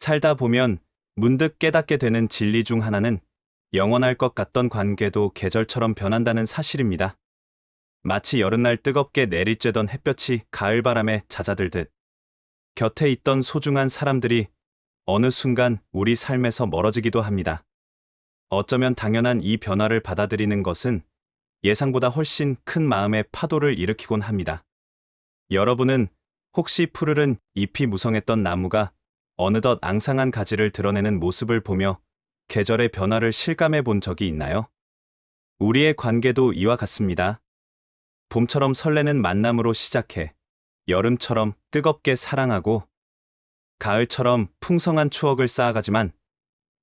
살다 보면 문득 깨닫게 되는 진리 중 하나는 영원할 것 같던 관계도 계절처럼 변한다는 사실입니다. 마치 여름날 뜨겁게 내리쬐던 햇볕이 가을바람에 잦아들듯 곁에 있던 소중한 사람들이 어느 순간 우리 삶에서 멀어지기도 합니다. 어쩌면 당연한 이 변화를 받아들이는 것은 예상보다 훨씬 큰 마음의 파도를 일으키곤 합니다. 여러분은 혹시 푸르른 잎이 무성했던 나무가 어느덧 앙상한 가지를 드러내는 모습을 보며 계절의 변화를 실감해 본 적이 있나요? 우리의 관계도 이와 같습니다. 봄처럼 설레는 만남으로 시작해 여름처럼 뜨겁게 사랑하고 가을처럼 풍성한 추억을 쌓아가지만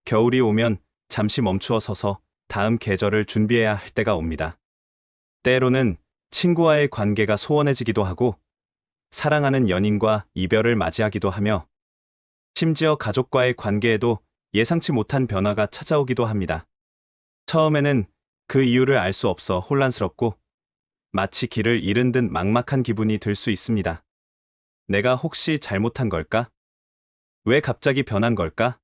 겨울이 오면 잠시 멈추어 서서 다음 계절을 준비해야 할 때가 옵니다. 때로는 친구와의 관계가 소원해지기도 하고 사랑하는 연인과 이별을 맞이하기도 하며 심지어 가족과의 관계에도 예상치 못한 변화가 찾아오기도 합니다. 처음에는 그 이유를 알 수 없어 혼란스럽고 마치 길을 잃은 듯 막막한 기분이 들 수 있습니다. 내가 혹시 잘못한 걸까? 왜 갑자기 변한 걸까?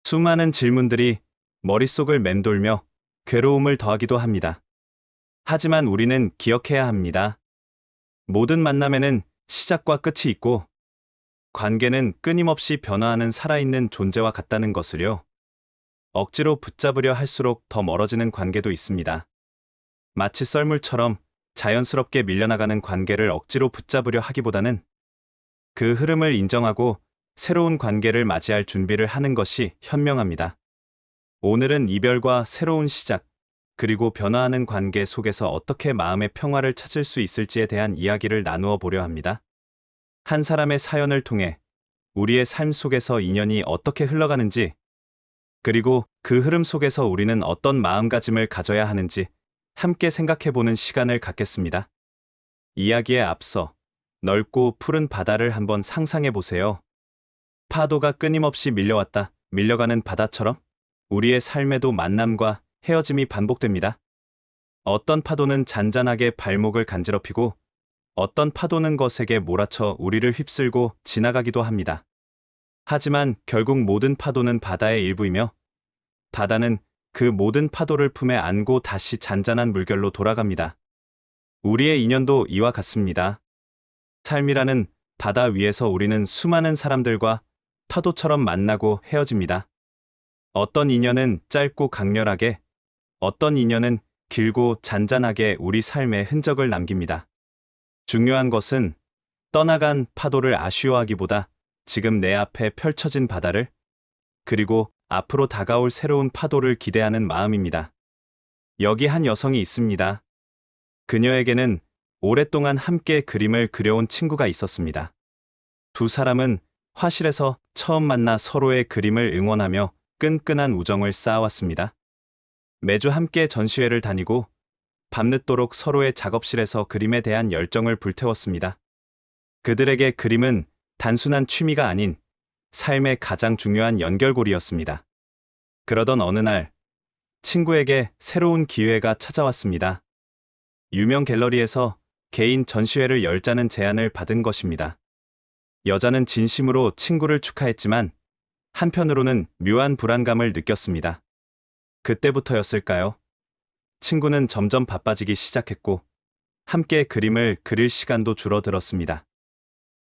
수많은 질문들이 머릿속을 맴돌며 괴로움을 더하기도 합니다. 하지만 우리는 기억해야 합니다. 모든 만남에는 시작과 끝이 있고 관계는 끊임없이 변화하는 살아있는 존재와 같다는 것을요. 억지로 붙잡으려 할수록 더 멀어지는 관계도 있습니다. 마치 썰물처럼 자연스럽게 밀려나가는 관계를 억지로 붙잡으려 하기보다는 그 흐름을 인정하고 새로운 관계를 맞이할 준비를 하는 것이 현명합니다. 오늘은 이별과 새로운 시작, 그리고 변화하는 관계 속에서 어떻게 마음의 평화를 찾을 수 있을지에 대한 이야기를 나누어 보려 합니다. 한 사람의 사연을 통해 우리의 삶 속에서 인연이 어떻게 흘러가는지, 그리고 그 흐름 속에서 우리는 어떤 마음가짐을 가져야 하는지 함께 생각해보는 시간을 갖겠습니다. 이야기에 앞서 넓고 푸른 바다를 한번 상상해 보세요. 파도가 끊임없이 밀려왔다 밀려가는 바다처럼 우리의 삶에도 만남과 헤어짐이 반복됩니다. 어떤 파도는 잔잔하게 발목을 간지럽히고 어떤 파도는 거세게 몰아쳐 우리를 휩쓸고 지나가기도 합니다. 하지만 결국 모든 파도는 바다의 일부이며 바다는 그 모든 파도를 품에 안고 다시 잔잔한 물결로 돌아갑니다. 우리의 인연도 이와 같습니다. 삶이라는 바다 위에서 우리는 수많은 사람들과 파도처럼 만나고 헤어집니다. 어떤 인연은 짧고 강렬하게, 어떤 인연은 길고 잔잔하게 우리 삶에 흔적을 남깁니다. 중요한 것은 떠나간 파도를 아쉬워하기보다 지금 내 앞에 펼쳐진 바다를, 그리고 앞으로 다가올 새로운 파도를 기대하는 마음입니다. 여기 한 여성이 있습니다. 그녀에게는 오랫동안 함께 그림을 그려온 친구가 있었습니다. 두 사람은 화실에서 처음 만나 서로의 그림을 응원하며 끈끈한 우정을 쌓아왔습니다. 매주 함께 전시회를 다니고 밤늦도록 서로의 작업실에서 그림에 대한 열정을 불태웠습니다. 그들에게 그림은 단순한 취미가 아닌 삶의 가장 중요한 연결고리였습니다. 그러던 어느 날, 친구에게 새로운 기회가 찾아왔습니다. 유명 갤러리에서 개인 전시회를 열자는 제안을 받은 것입니다. 여자는 진심으로 친구를 축하했지만 한편으로는 묘한 불안감을 느꼈습니다. 그때부터였을까요? 친구는 점점 바빠지기 시작했고 함께 그림을 그릴 시간도 줄어들었습니다.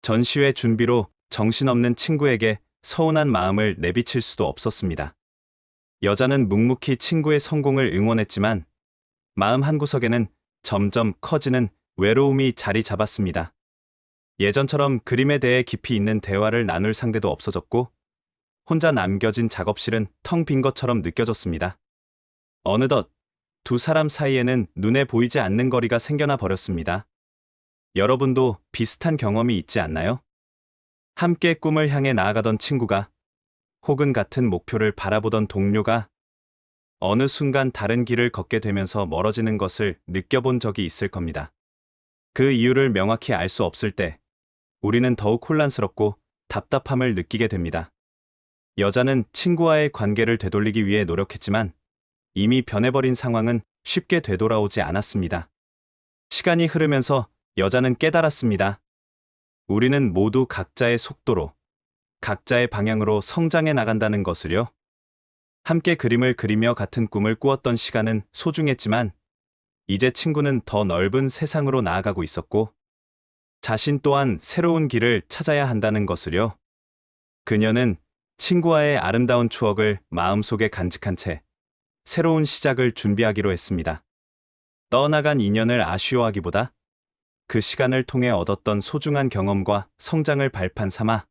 전시회 준비로 정신없는 친구에게 서운한 마음을 내비칠 수도 없었습니다. 여자는 묵묵히 친구의 성공을 응원했지만 마음 한구석에는 점점 커지는 외로움이 자리 잡았습니다. 예전처럼 그림에 대해 깊이 있는 대화를 나눌 상대도 없어졌고 혼자 남겨진 작업실은 텅 빈 것처럼 느껴졌습니다. 어느덧 두 사람 사이에는 눈에 보이지 않는 거리가 생겨나 버렸습니다. 여러분도 비슷한 경험이 있지 않나요? 함께 꿈을 향해 나아가던 친구가, 혹은 같은 목표를 바라보던 동료가 어느 순간 다른 길을 걷게 되면서 멀어지는 것을 느껴본 적이 있을 겁니다. 그 이유를 명확히 알 수 없을 때 우리는 더욱 혼란스럽고 답답함을 느끼게 됩니다. 여자는 친구와의 관계를 되돌리기 위해 노력했지만 이미 변해버린 상황은 쉽게 되돌아오지 않았습니다. 시간이 흐르면서 여자는 깨달았습니다. 우리는 모두 각자의 속도로, 각자의 방향으로 성장해 나간다는 것을요. 함께 그림을 그리며 같은 꿈을 꾸었던 시간은 소중했지만 이제 친구는 더 넓은 세상으로 나아가고 있었고 자신 또한 새로운 길을 찾아야 한다는 것을요. 그녀는 친구와의 아름다운 추억을 마음속에 간직한 채 새로운 시작을 준비하기로 했습니다. 떠나간 인연을 아쉬워하기보다 그 시간을 통해 얻었던 소중한 경험과 성장을 발판 삼아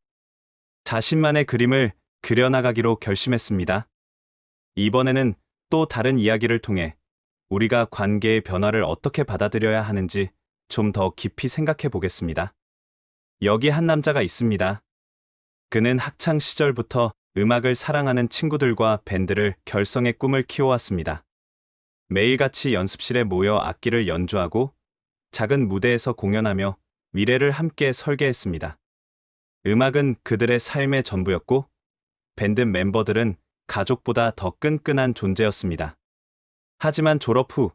자신만의 그림을 그려나가기로 결심했습니다. 이번에는 또 다른 이야기를 통해 우리가 관계의 변화를 어떻게 받아들여야 하는지 좀 더 깊이 생각해 보겠습니다. 여기 한 남자가 있습니다. 그는 학창 시절부터 음악을 사랑하는 친구들과 밴드를 결성의 꿈을 키워왔습니다. 매일같이 연습실에 모여 악기를 연주하고 작은 무대에서 공연하며 미래를 함께 설계했습니다. 음악은 그들의 삶의 전부였고 밴드 멤버들은 가족보다 더 끈끈한 존재였습니다. 하지만 졸업 후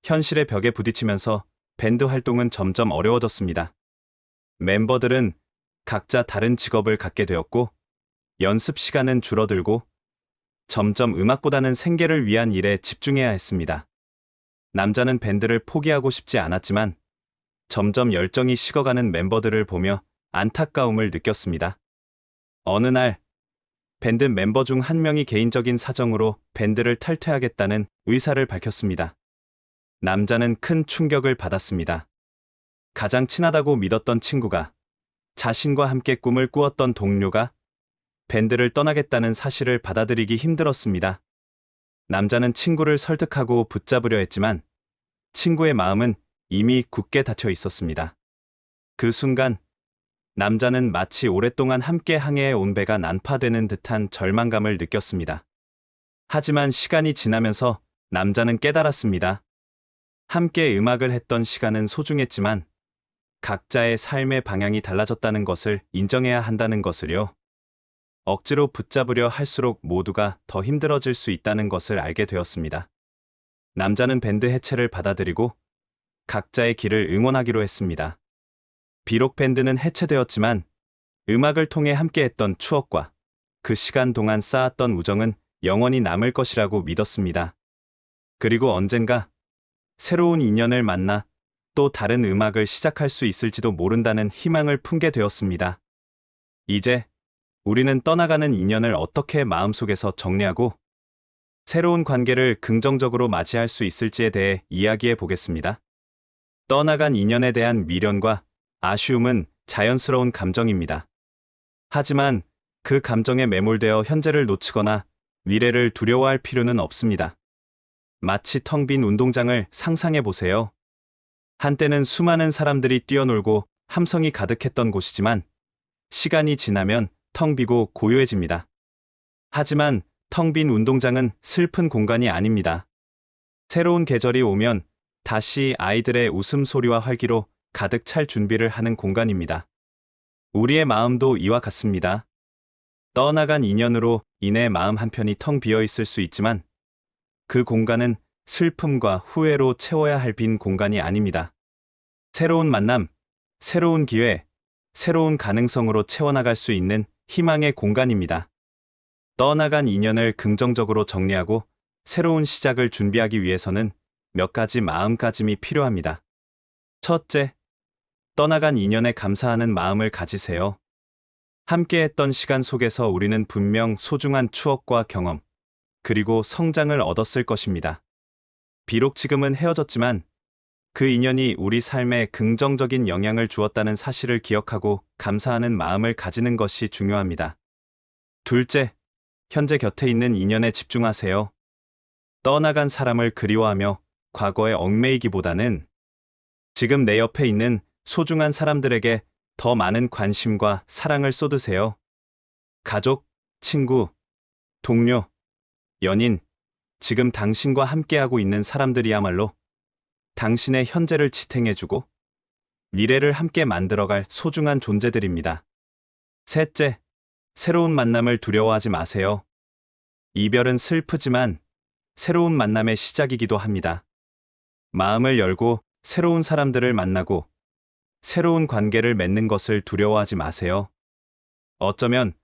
현실의 벽에 부딪히면서 밴드 활동은 점점 어려워졌습니다. 멤버들은 각자 다른 직업을 갖게 되었고 연습 시간은 줄어들고 점점 음악보다는 생계를 위한 일에 집중해야 했습니다. 남자는 밴드를 포기하고 싶지 않았지만 점점 열정이 식어가는 멤버들을 보며 안타까움을 느꼈습니다. 어느 날 밴드 멤버 중 한 명이 개인적인 사정으로 밴드를 탈퇴하겠다는 의사를 밝혔습니다. 남자는 큰 충격을 받았습니다. 가장 친하다고 믿었던 친구가, 자신과 함께 꿈을 꾸었던 동료가 밴드를 떠나겠다는 사실을 받아들이기 힘들었습니다. 남자는 친구를 설득하고 붙잡으려 했지만 친구의 마음은 이미 굳게 닫혀 있었습니다. 그 순간 남자는 마치 오랫동안 함께 항해해 온 배가 난파되는 듯한 절망감을 느꼈습니다. 하지만 시간이 지나면서 남자는 깨달았습니다. 함께 음악을 했던 시간은 소중했지만 각자의 삶의 방향이 달라졌다는 것을 인정해야 한다는 것을요. 억지로 붙잡으려 할수록 모두가 더 힘들어질 수 있다는 것을 알게 되었습니다. 남자는 밴드 해체를 받아들이고 각자의 길을 응원하기로 했습니다. 비록 밴드는 해체되었지만 음악을 통해 함께했던 추억과 그 시간 동안 쌓았던 우정은 영원히 남을 것이라고 믿었습니다. 그리고 언젠가 새로운 인연을 만나 또 다른 음악을 시작할 수 있을지도 모른다는 희망을 품게 되었습니다. 이제 우리는 떠나가는 인연을 어떻게 마음속에서 정리하고 새로운 관계를 긍정적으로 맞이할 수 있을지에 대해 이야기해 보겠습니다. 떠나간 인연에 대한 미련과 아쉬움은 자연스러운 감정입니다. 하지만 그 감정에 매몰되어 현재를 놓치거나 미래를 두려워할 필요는 없습니다. 마치 텅 빈 운동장을 상상해 보세요. 한때는 수많은 사람들이 뛰어놀고 함성이 가득했던 곳이지만 시간이 지나면 텅 비고 고요해집니다. 하지만 텅 빈 운동장은 슬픈 공간이 아닙니다. 새로운 계절이 오면 다시 아이들의 웃음소리와 활기로 가득 찰 준비를 하는 공간입니다. 우리의 마음도 이와 같습니다. 떠나간 인연으로 인해 마음 한편이 텅 비어 있을 수 있지만 그 공간은 슬픔과 후회로 채워야 할 빈 공간이 아닙니다. 새로운 만남, 새로운 기회, 새로운 가능성으로 채워나갈 수 있는 희망의 공간입니다. 떠나간 인연을 긍정적으로 정리하고 새로운 시작을 준비하기 위해서는 몇 가지 마음가짐이 필요합니다. 첫째, 떠나간 인연에 감사하는 마음을 가지세요. 함께했던 시간 속에서 우리는 분명 소중한 추억과 경험, 그리고 성장을 얻었을 것입니다. 비록 지금은 헤어졌지만 그 인연이 우리 삶에 긍정적인 영향을 주었다는 사실을 기억하고 감사하는 마음을 가지는 것이 중요합니다. 둘째, 현재 곁에 있는 인연에 집중하세요. 떠나간 사람을 그리워하며 과거에 얽매이기보다는 지금 내 옆에 있는 소중한 사람들에게 더 많은 관심과 사랑을 쏟으세요. 가족, 친구, 동료, 연인, 지금 당신과 함께하고 있는 사람들이야말로 당신의 현재를 지탱해주고 미래를 함께 만들어갈 소중한 존재들입니다. 셋째, 새로운 만남을 두려워하지 마세요. 이별은 슬프지만 새로운 만남의 시작이기도 합니다. 마음을 열고 새로운 사람들을 만나고 새로운 관계를 맺는 것을 두려워하지 마세요. 어쩌면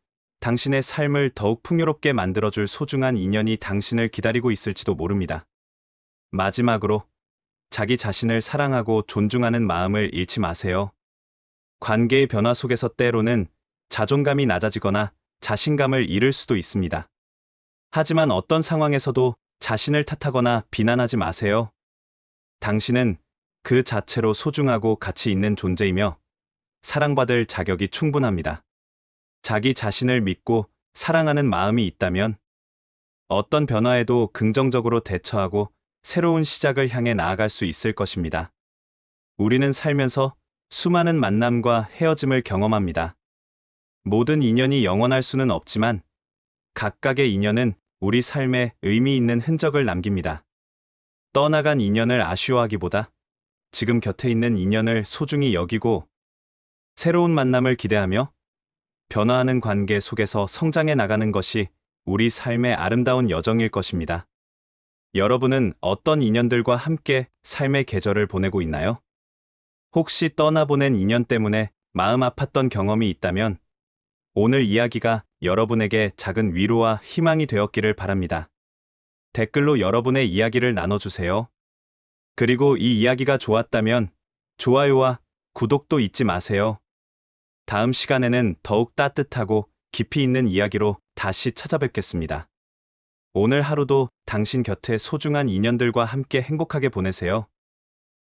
당신의 삶을 더욱 풍요롭게 만들어줄 소중한 인연이 당신을 기다리고 있을지도 모릅니다. 마지막으로, 자기 자신을 사랑하고 존중하는 마음을 잃지 마세요. 관계의 변화 속에서 때로는 자존감이 낮아지거나 자신감을 잃을 수도 있습니다. 하지만 어떤 상황에서도 자신을 탓하거나 비난하지 마세요. 당신은 그 자체로 소중하고 가치 있는 존재이며 사랑받을 자격이 충분합니다. 자기 자신을 믿고 사랑하는 마음이 있다면 어떤 변화에도 긍정적으로 대처하고 새로운 시작을 향해 나아갈 수 있을 것입니다. 우리는 살면서 수많은 만남과 헤어짐을 경험합니다. 모든 인연이 영원할 수는 없지만 각각의 인연은 우리 삶에 의미 있는 흔적을 남깁니다. 떠나간 인연을 아쉬워하기보다 지금 곁에 있는 인연을 소중히 여기고 새로운 만남을 기대하며 변화하는 관계 속에서 성장해 나가는 것이 우리 삶의 아름다운 여정일 것입니다. 여러분은 어떤 인연들과 함께 삶의 계절을 보내고 있나요? 혹시 떠나보낸 인연 때문에 마음 아팠던 경험이 있다면 오늘 이야기가 여러분에게 작은 위로와 희망이 되었기를 바랍니다. 댓글로 여러분의 이야기를 나눠주세요. 그리고 이 이야기가 좋았다면 좋아요와 구독도 잊지 마세요. 다음 시간에는 더욱 따뜻하고 깊이 있는 이야기로 다시 찾아뵙겠습니다. 오늘 하루도 당신 곁에 소중한 인연들과 함께 행복하게 보내세요.